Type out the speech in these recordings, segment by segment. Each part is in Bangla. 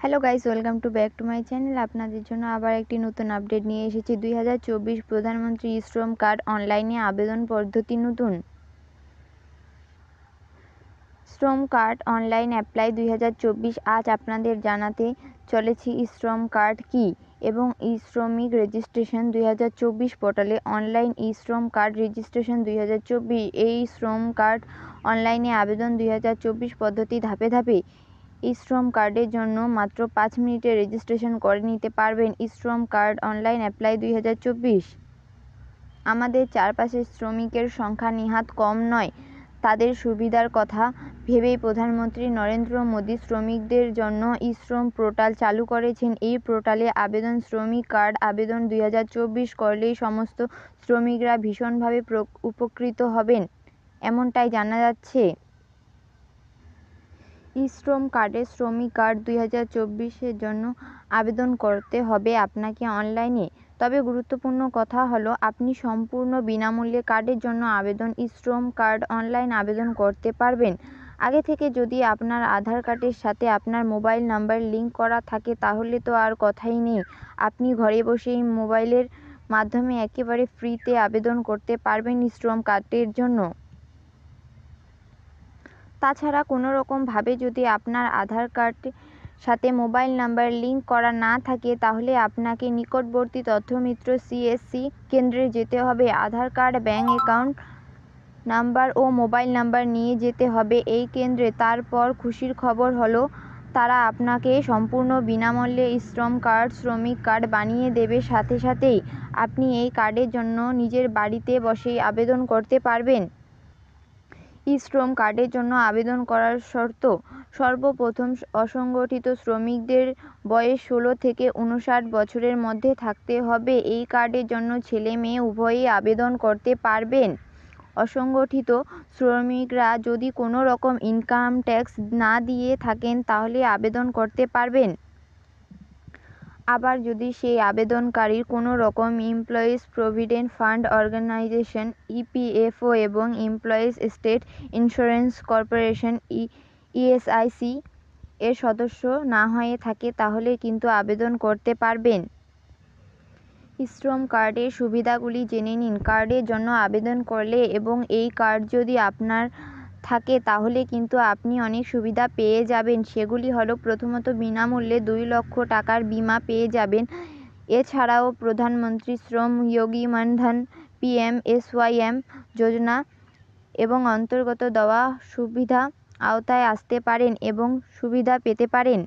Hello guys, welcome to back to my channel. আপনাদের জন্য আবার একটি নতুন আপডেট নিয়ে এসেছি। 2024 প্রধানমন্ত্রী শ্রম কার্ড অনলাইনে আবেদন পদ্ধতি নতুন। শ্রম কার্ড অনলাইন অ্যাপ্লাই 2024 আজ আপনাদের জানাতে চলেছি শ্রম কার্ড কী এবং শ্রমিক রেজিস্ট্রেশন 2024 পোর্টালে অনলাইন শ্রম কার্ড রেজিস্ট্রেশন 2024। এই শ্রম কার্ড অনলাইনে আবেদন 2024 পদ্ধতি ধাপে ধাপে। শ্রম কার্ডের জন্য মাত্র 5 মিনিটে রেজিস্ট্রেশন করে নিতে পারবেন। শ্রম কার্ড অনলাইন অ্যাপ্লাই 2024। আমাদের চারপাশের শ্রমিকের সংখ্যা নেহাত কম নয়। তাদের সুবিধার কথা ভেবেই প্রধানমন্ত্রী নরেন্দ্র মোদী শ্রমিকদের জন্য শ্রম পোর্টাল চালু করেছেন। এই পোর্টালে আবেদন শ্রমিক কার্ড আবেদন 2024 করলেই সমস্ত শ্রমিকরা ভীষণভাবে উপকৃত হবেন, এমনটাই জানা যাচ্ছে। শ্রম কার্ডে শ্রমিক কার্ড 2024-এর জন্য আবেদন করতে হবে আপনাকে অনলাইনে। তবে গুরুত্বপূর্ণ কথা হলো, আপনি সম্পূর্ণ বিনামূল্যে কার্ডের জন্য আবেদন শ্রম কার্ড অনলাইন আবেদন করতে পারবেন। আগে থেকে যদি আপনার আধার কার্ডের সাথে আপনার মোবাইল নাম্বার লিঙ্ক করা থাকে তাহলে তো আর কথাই নেই। আপনি ঘরে বসেই মোবাইলের মাধ্যমে একেবারে ফ্রিতে আবেদন করতে পারবেন শ্রম কার্ডের জন্য। তাছাড়া কোনোরকমভাবে যদি আপনার আধার কার্ডের সাথে মোবাইল নাম্বার লিঙ্ক করা না থাকে তাহলে আপনাকে নিকটবর্তী তথ্যমিত্র সিএসসি কেন্দ্রে যেতে হবে। আধার কার্ড, ব্যাঙ্ক অ্যাকাউন্ট নাম্বার ও মোবাইল নাম্বার নিয়ে যেতে হবে এই কেন্দ্রে। তারপর খুশির খবর হলো, তারা আপনাকে সম্পূর্ণ বিনামূল্যে শ্রমিক কার্ড বানিয়ে দেবে। সাথে সাথেই আপনি এই কার্ডের জন্য নিজের বাড়িতে বসেই আবেদন করতে পারবেন। শ্রম কার্ডের জন্য আবেদন করার শর্ত: সর্বপ্রথম অসংগঠিত শ্রমিকদের বয়স 16 থেকে 59 বছরের মধ্যে থাকতে হবে। এই কার্ডের জন্য ছেলে মেয়ে উভয়েই আবেদন করতে পারবেন। অসংগঠিত শ্রমিকরা যদি কোনো রকম ইনকাম ট্যাক্স না দিয়ে থাকেন তাহলে আবেদন করতে পারবেন। আবার যদি সেই আবেদনকারীর কোনো রকম employees provident fund organisation EPFO এবং employees state insurance corporation ESIC এর সদস্য না হয়ে থাকে তাহলে কিন্তু আবেদন করতে পারবেন। শ্রম কার্ডের সুবিধাগুলি জেনে নিন। কার্ডের জন্য আবেদন করলে এবং এই কার্ড যদি আপনার থাকে তাহলে কিন্তু আপনি অনেক সুবিধা পেয়ে যাবেন। সেগুলি হলো, প্রথমত বিনামূল্যে 2 লক্ষ টাকার বিমা পেয়ে যাবেন। এছাড়াও প্রধানমন্ত্রী শ্রম যোগী মানধন পিএমএসওয়াইএম যোজনা এবং অন্তর্গত দেওয়া সুবিধা আওতায় আসতে পারেন এবং সুবিধা পেতে পারেন।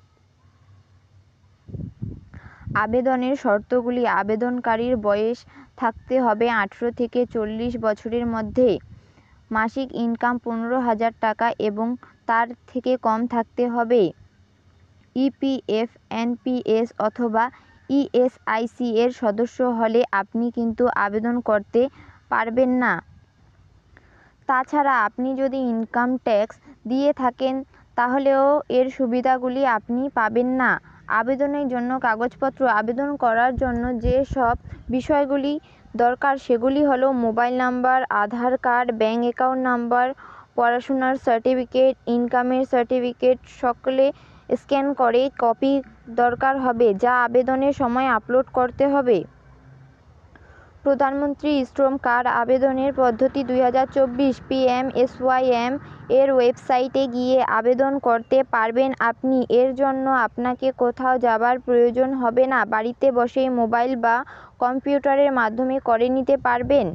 আবেদনের শর্তগুলি: আবেদনকারীর বয়স থাকতে হবে 18 থেকে 40 বছরের মধ্যে। মাসিক ইনকাম 15,000 টাকা এবং তার থেকে কম থাকতে হবে। ইপিএফ, এনপিএস অথবা ইএসআইসি এর সদস্য হলে আপনি কিন্তু আবেদন করতে পারবেন না। তাছাড়া আপনি যদি ইনকাম ট্যাক্স দিয়ে থাকেন তাহলেও এর সুবিধাগুলি আপনি পাবেন না। আবেদনের জন্য কাগজপত্র: আবেদন করার জন্য যে সব বিষয়গুলি দরকার সেগুলি হলো, মোবাইল নাম্বার, আধার কার্ড, ব্যাঙ্ক অ্যাকাউন্ট নাম্বার, পড়াশোনার সার্টিফিকেট, ইনকামের সার্টিফিকেট সকলে স্ক্যান করে কপি দরকার হবে, যা আবেদনের সময় আপলোড করতে হবে। প্রধানমন্ত্রী শ্রম কার্ড আবেদনের পদ্ধতি 2024 পিএমএসওয়াইএম এর ওয়েবসাইটে গিয়ে আবেদন করতে পারবেন আপনি। এর জন্য আপনাকে কোথাও যাবার প্রয়োজন হবে না। বাড়িতে বসেই মোবাইল বা কম্পিউটারের মাধ্যমে করে নিতে পারবেন।